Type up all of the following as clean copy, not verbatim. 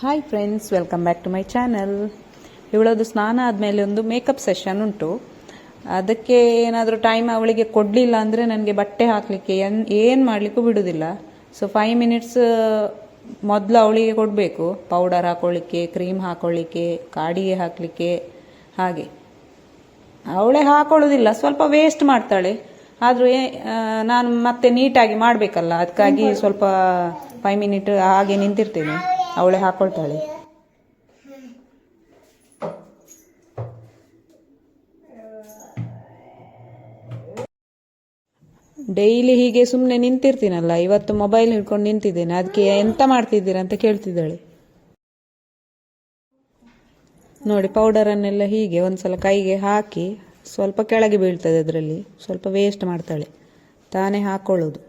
Hi friends, welcome back to my channel. ಇವಳದು ಸ್ನಾನ ಆದಮೇಲೆ ಒಂದು ಮೇಕಪ್ ಸೆಷನ್ ಉಂಟು. ಅದಕ್ಕೆ ಏನಾದರೂ ಟೈಮ್ ಅವಳಿಗೆ ಕೊಡಲಿಲ್ಲ ಅಂದರೆ ನನಗೆ ಬಟ್ಟೆ ಹಾಕಲಿಕ್ಕೆ ಏನು ಮಾಡಲಿಕ್ಕೂ ಬಿಡೋದಿಲ್ಲ. ಸೊ 5 ಮಿನಿಟ್ಸ್ ಮೊದಲು ಅವಳಿಗೆ ಕೊಡಬೇಕು, ಪೌಡರ್ ಹಾಕೊಳ್ಳಿಕ್ಕೆ, ಕ್ರೀಮ್ ಹಾಕೊಳ್ಳಿಕ್ಕೆ, ಕಾಡಿಗೆ ಹಾಕಲಿಕ್ಕೆ. ಹಾಗೆ ಅವಳೇ ಹಾಕೊಳ್ಳೋದಿಲ್ಲ, ಸ್ವಲ್ಪ ವೇಸ್ಟ್ ಮಾಡ್ತಾಳೆ. ಆದರೂ ನಾನು ಮತ್ತೆ ನೀಟಾಗಿ ಮಾಡಬೇಕಲ್ಲ, ಅದಕ್ಕಾಗಿ ಸ್ವಲ್ಪ 5 ಮಿನಿಟ್ ಹಾಗೆ ನಿಂತಿರ್ತೇನೆ. ಅವಳೇ ಹಾಕೊಳ್ತಾಳೆ. ಡೈಲಿ ಹೀಗೆ ಸುಮ್ಮನೆ ನಿಂತಿರ್ತೀನಲ್ಲ, ಇವತ್ತು ಮೊಬೈಲ್ ಹಿಡ್ಕೊಂಡು ನಿಂತಿದ್ದೇನೆ. ಅದಕ್ಕೆ ಎಂತ ಮಾಡ್ತಿದ್ದೀರಾ ಅಂತ ಕೇಳ್ತಿದ್ದಾಳೆ. ನೋಡಿ, ಪೌಡರನ್ನೆಲ್ಲ ಹೀಗೆ ಒಂದ್ಸಲ ಕೈಗೆ ಹಾಕಿ ಸ್ವಲ್ಪ ಕೆಳಗೆ ಬೀಳ್ತದೆ, ಅದರಲ್ಲಿ ಸ್ವಲ್ಪ ವೇಸ್ಟ್ ಮಾಡ್ತಾಳೆ, ತಾನೇ ಹಾಕೊಳ್ಳೋದು.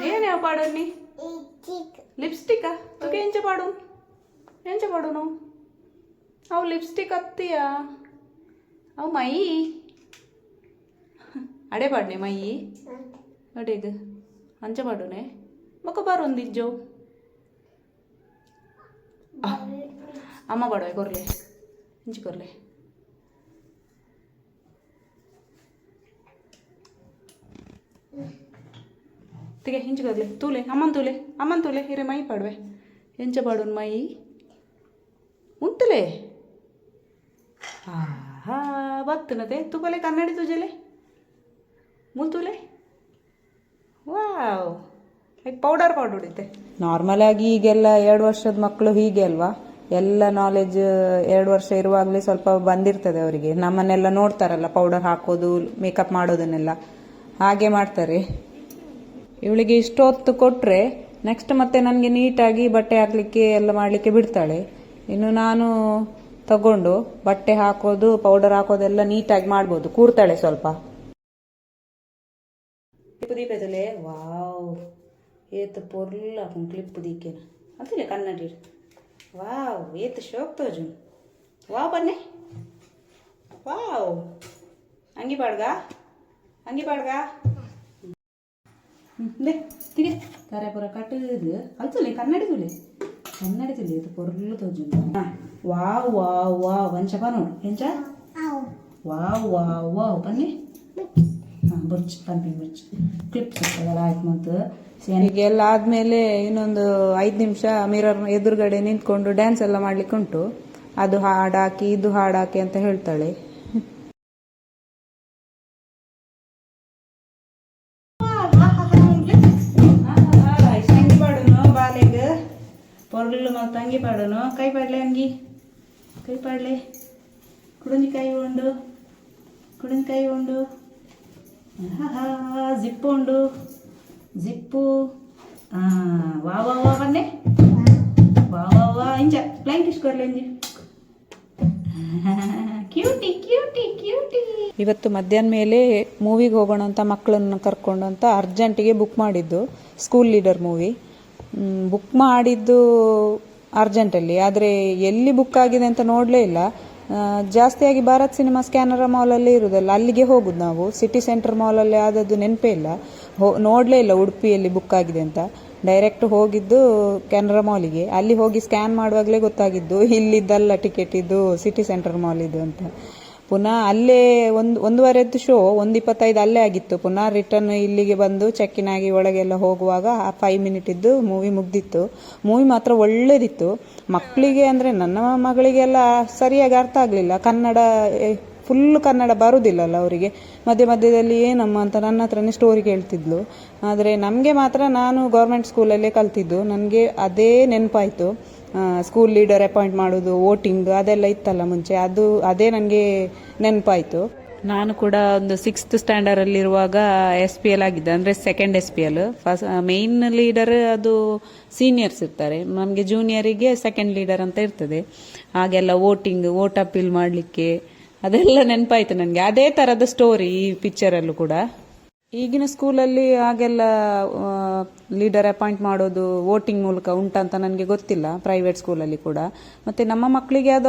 ఏనే పాడని లిప్స్టిక్ तुके ఎంచ పాడు నువ్వు అవు లిప్స్టిక్ అత్తియా అవు మయి అడే పాడనే మయి అడేగ అంచ పాడునే మొక్క బారుందిజ్జో అమ్మ పాడవే కొర్లే ఇంచి కొర్లే तिगे हिंच करले अम्मन तुले हिरे माई पाडवे हेंच पाडून माई उंटले हा बत्त ना ते तू पले कन्नडी तुझेले मुल तुले ವಾವ್ ಲೈಕ್ ಪೌಡರ್ ಹೊಡಿತೆ. ನಾರ್ಮಲ್ ಆಗಿ ಈಗೆಲ್ಲ 2 ವರ್ಷದ ಮಕ್ಕಳು ಹೀಗೆ ಅಲ್ವಾ, ಎಲ್ಲ ನಾಲೆಜ್ 2 ವರ್ಷ ಇರುವಾಗಲೇ ಸ್ವಲ್ಪ ಬಂದಿರ್ತದೆ ಅವರಿಗೆ. ನಮ್ಮನ್ನೆಲ್ಲ ನೋಡ್ತಾರಲ್ಲ, ಪೌಡರ್ ಹಾಕೋದು, ಮೇಕಪ್ ಮಾಡೋದನ್ನೆಲ್ಲ ಹಾಗೆ ಮಾಡ್ತಾರೆ. ಇವಳಿಗೆ ಇಷ್ಟೊತ್ತು ಕೊಟ್ಟರೆ ನೆಕ್ಸ್ಟ್ ಮತ್ತೆ ನನಗೆ ನೀಟಾಗಿ ಬಟ್ಟೆ ಹಾಕಲಿಕ್ಕೆ ಎಲ್ಲ ಮಾಡಲಿಕ್ಕೆ ಬಿಡ್ತಾಳೆ. ಇನ್ನು ನಾನು ತಗೊಂಡು ಬಟ್ಟೆ ಹಾಕೋದು, ಪೌಡರ್ ಹಾಕೋದೆಲ್ಲ ನೀಟಾಗಿ ಮಾಡ್ಬೋದು. ಕೂರ್ತಾಳೆ ಸ್ವಲ್ಪ. ದೀಪದಲೆ ವಾವ್ ಏತ್ ಪೊರ್ಲ ಕ್ಲಿಪ್ ದೀಕೆನ ಅಂತಿಲ್ಲ ಕನ್ನಡಿ. ವಾವ್ ಏತ್ ಶೋಕ್ ತೋಜು. ವಾವ್ ಬನ್ನೆ, ವಾವ್ ಅಂಗಿ ಪಾಡ್ಗ ದೇ ತಿಗೆ ತಾರೆ ಪೂರ ಕಟ್ಟದು ಅಲ್ತುಲೆ ಕನ್ನಡಿ ತುಲೆ ಇದು ಪೊರ್ಲು ತೋಜು. ವಾವ್ ವಾವ್ ವಾವ್ ಅಂಚ ನೋಡು ಎಂಚ ವಾವ್ ವಾವ್ ವಾವ್ ಬನ್ನಿ. ಬುರ್ಚ್ ಪಂಪಿಂಗ್ ಬುರ್ಚ್ ಕ್ಲಿಪ್ಸ್ ಇರ್ತದಲ್ಲ, ಆಯ್ತು. ಮತ್ತು ಹೀಗೆಲ್ಲ ಆದಮೇಲೆ ಇನ್ನೊಂದು 5 ನಿಮಿಷ ಮಿರರ್ ಎದುರುಗಡೆ ನಿಂತ್ಕೊಂಡು ಡ್ಯಾನ್ಸ್ ಎಲ್ಲ ಮಾಡ್ಲಿಕ್ಕೆ ಉಂಟು. ಅದು ಹಾಡಾಕಿ ಇದು ಹಾಡಾಕಿ ಅಂತ ಹೇಳ್ತಾಳೆ. ಅಂಗಿ ಪಾಡುನು ಬಾಲೆಗ್ ಪೊರ್ಲು ಮತ್ತು ಅಂಗಿ ಪಾಡುನು. ಕೈ ಪಾಡ್ಲೆ ಅಂಗಿ, ಕೈ ಪಾಡ್ಲೆ ಕುಡುಂಜಿ ಕೈ ಉಂಡು ಜಿಪ್ಪು ಉಂಡು ಜಿಪ್ಪು. ವಾ ವಾ ವಾ ಬನ್ನೆ, ವಾ ವಾ ವಾ ಇಂಚ ಪ್ಲೈಂಟ್ ಇಸ್ಕೊರ್ಲೆ ಇಂಜಿ ಕ್ಯೂಟಿ ಕ್ಯೂಟಿ ಕ್ಯೂಟಿ. ಇವತ್ತು ಮಧ್ಯಾಹ್ನ ಮೇಲೆ ಮೂವಿಗೆ ಹೋಗೋಣ ಅಂತ ಮಕ್ಕಳನ್ನು ಕರ್ಕೊಂಡು ಅಂತ ಅರ್ಜೆಂಟಿಗೆ ಬುಕ್ ಮಾಡಿದ್ದು. ಸ್ಕೂಲ್ ಲೀಡರ್ ಮೂವಿ ಬುಕ್ ಮಾಡಿದ್ದು ಅರ್ಜೆಂಟಲ್ಲಿ, ಆದರೆ ಎಲ್ಲಿ ಬುಕ್ ಆಗಿದೆ ಅಂತ ನೋಡಲೇ ಇಲ್ಲ. ಜಾಸ್ತಿಯಾಗಿ ಭಾರತ್ ಸಿನಿಮಾ ಸ್ಕ್ಯಾನರ ಮಾಲಲ್ಲಿ ಇರುವುದಲ್ಲ, ಅಲ್ಲಿಗೆ ಹೋಗುದು ನಾವು. ಸಿಟಿ ಸೆಂಟರ್ ಮಾಲಲ್ಲಿ ಆದದ್ದು ನೆನಪೇ ಇಲ್ಲ, ನೋಡಲೇ ಇಲ್ಲ ಉಡುಪಿಯಲ್ಲಿ ಬುಕ್ ಆಗಿದೆ ಅಂತ. ಡೈರೆಕ್ಟ್ ಹೋಗಿದ್ದು ಕೆನರಾ ಮಾಲಿಗೆ. ಅಲ್ಲಿ ಹೋಗಿ ಸ್ಕ್ಯಾನ್ ಮಾಡುವಾಗಲೇ ಗೊತ್ತಾಗಿದ್ದು ಇಲ್ಲಿದ್ದಲ್ಲ ಟಿಕೆಟ್, ಇದು ಸಿಟಿ ಸೆಂಟರ್ ಮಾಲ್ ಇದು ಅಂತ. ಪುನಃ ಅಲ್ಲೇ 1:30 ಶೋ 1:25 ಅಲ್ಲೇ ಆಗಿತ್ತು. ಪುನಃ ರಿಟರ್ನ್ ಇಲ್ಲಿಗೆ ಬಂದು ಚೆಕ್ಕಿನ್ ಆಗಿ ಒಳಗೆಲ್ಲ ಹೋಗುವಾಗ 5 ಮಿನಿಟ್ ಇದ್ದು ಮೂವಿ ಮುಗ್ದಿತ್ತು. ಮೂವಿ ಮಾತ್ರ ಒಳ್ಳೇದಿತ್ತು. ಮಕ್ಕಳಿಗೆ ಅಂದರೆ ನನ್ನ ಮಗಳಿಗೆಲ್ಲ ಸರಿಯಾಗಿ ಅರ್ಥ ಆಗಲಿಲ್ಲ. ಫುಲ್ ಕನ್ನಡ ಬರುವುದಿಲ್ಲಲ್ಲ ಅವರಿಗೆ. ಮಧ್ಯದಲ್ಲಿ ಏನಮ್ಮ ಅಂತ ನನ್ನ ಹತ್ರನೇ ಸ್ಟೋರಿ ಕೇಳ್ತಿದ್ಲು. ಆದರೆ ನಮಗೆ ಮಾತ್ರ, ನಾನು ಗೌರ್ಮೆಂಟ್ ಸ್ಕೂಲಲ್ಲೇ ಕಲ್ತಿದ್ದು, ನನಗೆ ಅದೇ ನೆನಪಾಯಿತು. ಸ್ಕೂಲ್ ಲೀಡರ್ ಅಪಾಯಿಂಟ್ ಮಾಡೋದು, ವೋಟಿಂಗ್ ಅದೆಲ್ಲ ಇತ್ತಲ್ಲ ಮುಂಚೆ, ಅದೇ ನನಗೆ ನೆನಪಾಯಿತು. ನಾನು ಕೂಡ ಒಂದು 6th ಸ್ಟ್ಯಾಂಡರ್ಡಲ್ಲಿರುವಾಗ SPL ಆಗಿದ್ದೆ, ಅಂದರೆ second SPL. First main leader ಅದು ಸೀನಿಯರ್ಸ್ ಇರ್ತಾರೆ, ನಮಗೆ ಜೂನಿಯರಿಗೆ ಸೆಕೆಂಡ್ ಲೀಡರ್ ಅಂತ ಇರ್ತದೆ. ಹಾಗೆಲ್ಲ ವೋಟ್ ಅಪೀಲ್ ಮಾಡಲಿಕ್ಕೆ ಅದೆಲ್ಲ ನೆನಪಾಯಿತು ನನಗೆ. ಅದೇ ಥರದ ಸ್ಟೋರಿ ಈ ಪಿಕ್ಚರಲ್ಲೂ ಕೂಡ. ಈಗಿನ ಸ್ಕೂಲಲ್ಲಿ ಹಾಗೆಲ್ಲ ಲೀಡರ್ ಅಪಾಯಿಂಟ್ ಮಾಡೋದು ವೋಟಿಂಗ್ ಮೂಲಕ ಉಂಟಂತ ನನಗೆ ಗೊತ್ತಿಲ್ಲ, ಪ್ರೈವೇಟ್ ಸ್ಕೂಲಲ್ಲಿ ಕೂಡ. ಮತ್ತೆ ನಮ್ಮ ಮಕ್ಕಳಿಗೆ ಅದು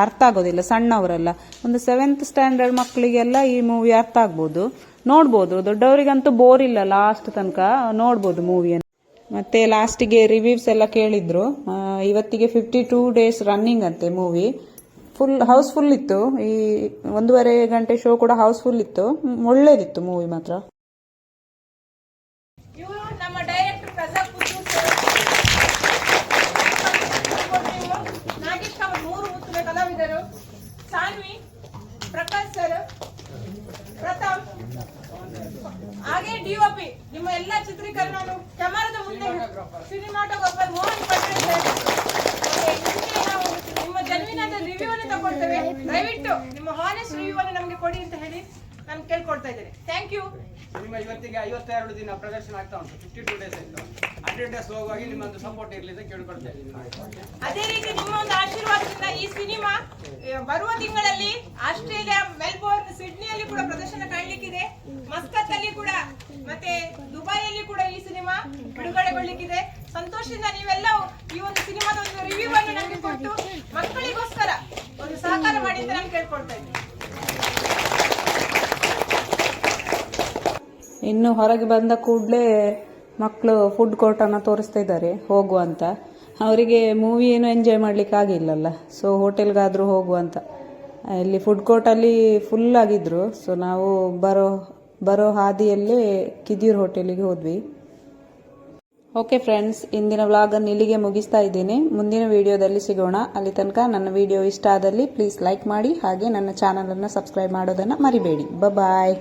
ಅರ್ಥ ಆಗೋದಿಲ್ಲ, ಸಣ್ಣವರೆಲ್ಲ. ಒಂದು 7th ಸ್ಟ್ಯಾಂಡರ್ಡ್ ಮಕ್ಕಳಿಗೆಲ್ಲ ಈ ಮೂವಿ ಅರ್ಥ ಆಗ್ಬೋದು, ನೋಡ್ಬೋದು. ದೊಡ್ಡವರಿಗಂತೂ ಬೋರ್ ಇಲ್ಲ, ಲಾಸ್ಟ್ ತನಕ ನೋಡ್ಬೋದು ಮೂವಿಯನ್ನು. ಮತ್ತೆ ಲಾಸ್ಟಿಗೆ ರಿವ್ಯೂಸ್ ಎಲ್ಲ ಕೇಳಿದ್ರು. ಇವತ್ತಿಗೆ 52 days ರನ್ನಿಂಗ್ ಅಂತೆ ಮೂವಿ. ಹೌಸ್ಫುಲ್ ಇತ್ತು. ಈ 1.5 ಗಂಟೆ ಶೋ ಕೂಡ ಹೌಸ್ಫುಲ್ ಇತ್ತು. ಒಳ್ಳೇದಿತ್ತು ಮೂವಿ ಮಾತ್ರ. ಇವರು ನಮ್ಮ ಡೈರೆಕ್ಟರ್ ಪ್ರಸಾದ್ ಪುತ್ತೂರ್ ಸರ್, ನಾಗೇಶ್ ಕಾಮತ್, 3 ಉತ್ತಮ ಕಲಾವಿದರು, ಸಾನ್ವಿ, ಪ್ರಕಾಶ್ ಸರ್, ಪ್ರತಾಪ್, ಹಾಗೆ ಡಿಒಪಿ, ನಿಮ್ಮ ಎಲ್ಲ ಚಿತ್ರೀಕರಣ ಕ್ಯಾಮರಾದ ಮುಂದೆ ಸಿನಿಮಾಟೋಗ್ರಾಫರ್ ಮೋಹನ್ ಪಟ್ರೆ ಸರ್. ನಾವು ನಿಮ್ಮ ಜನ್ಮಿನಾದ ರಿವ್ಯೂ ಅನ್ನು ತಗೊಳ್ತೇವೆ. ದಯವಿಟ್ಟು ನಿಮ್ಮ ಹಾನೆಸ್ಟ್ ರಿವ್ಯೂ ಅನ್ನು ನಮಗೆ ಕೊಡಿ ಅಂತ ಹೇಳಿ ನಾನು ಕೇಳ್ಕೊಳ್ತಾ ಇದ್ದೇನೆ. Thank you. ನಿಮ್ಮ ಇವತ್ತಿಗೆ 52 ದಿನ ಪ್ರದರ್ಶನ ಆಗ್ತಾ ಉಂಟು. 52 days ಆಯ್ತು. 100 days ಹೋಗುವಾಗಿ ನಿಮ್ಮೊಂದು ಸಪೋರ್ಟ್ ಇರಲಿ ಅಂತ ಕೇಳ್ಕೊಳ್ತಾ ಇದ್ದೀನಿ. ಅದೇ ರೀತಿ ನಿಮ್ಮ ಒಂದು ಆಶೀರ್ವಾದದಿಂದ ಈ ಸಿನಿಮಾ ಬರುವ ತಿಂಗಳಲ್ಲಿ ಆಸ್ಟ್ರೇಲಿಯಾ, ಮೆಲ್ಬೋರ್ನ್, ಸಿಡ್ನಿಯಲ್ಲಿ ಕೂಡ ಪ್ರದರ್ಶನ ಕಾಣಲಿಕ್ಕಿದೆ. ಮಸ್ಕತ್ ಅಲ್ಲಿ ಕೂಡ, ಮತ್ತೆ ದುಬೈಯಲ್ಲಿ ಕೂಡ ಈ ಸಿನಿಮಾ ಬಿಡುಗಡೆಗೊಳ್ಳಿಕ್ಕಿದೆ. ಸಂತೋಷದಿಂದ ನೀವೆಲ್ಲ ಈ ಒಂದು ಸಿನಿಮಾದ ಒಂದು ರಿವ್ಯೂ ಅನ್ನು ನಮಗೆ ಕೊಟ್ಟು ಮಕ್ಕಳಿಗೋಸ್ಕರ ಒಂದು ಸಹಕಾರ ಮಾಡಿ ಅಂತ ನಾನು ಕೇಳ್ಕೊಳ್ತಾ ಇದ್ದೀನಿ. ಇನ್ನು ಹೊರಗೆ ಬಂದ ಕೂಡಲೇ ಮಕ್ಕಳು ಫುಡ್ ಕೋರ್ಟನ್ನು ತೋರಿಸ್ತಾ ಇದ್ದಾರೆ ಹೋಗುವಂತ. ಅವರಿಗೆ ಮೂವಿ ಏನು ಎಂಜಾಯ್ ಮಾಡ್ಲಿಕ್ಕೆ ಆಗಿಲ್ಲಲ್ಲ, ಸೊ ಹೋಟೆಲ್ಗಾದರೂ ಹೋಗುವಂತ. ಇಲ್ಲಿ ಫುಡ್ ಕೋರ್ಟಲ್ಲಿ ಫುಲ್ ಆಗಿದ್ರು. ಸೊ ನಾವು ಬರೋ ಹಾದಿಯಲ್ಲೇ ಕಿದಿಯೂರ್ ಹೋಟೆಲಿಗೆ ಹೋದ್ವಿ. ಓಕೆ ಫ್ರೆಂಡ್ಸ್, ಇಂದಿನ ವ್ಲಾಗನ್ನು ಇಲ್ಲಿಗೆ ಮುಗಿಸ್ತಾ ಇದ್ದೀನಿ. ಮುಂದಿನ ವಿಡಿಯೋದಲ್ಲಿ ಸಿಗೋಣ. ಅಲ್ಲಿ ತನಕ ನನ್ನ ವಿಡಿಯೋ ಇಷ್ಟ ಆದಲ್ಲಿ ಪ್ಲೀಸ್ ಲೈಕ್ ಮಾಡಿ, ಹಾಗೆ ನನ್ನ ಚಾನಲನ್ನು ಸಬ್ಸ್ಕ್ರೈಬ್ ಮಾಡೋದನ್ನು ಮರಿಬೇಡಿ. ಬಾಯ್.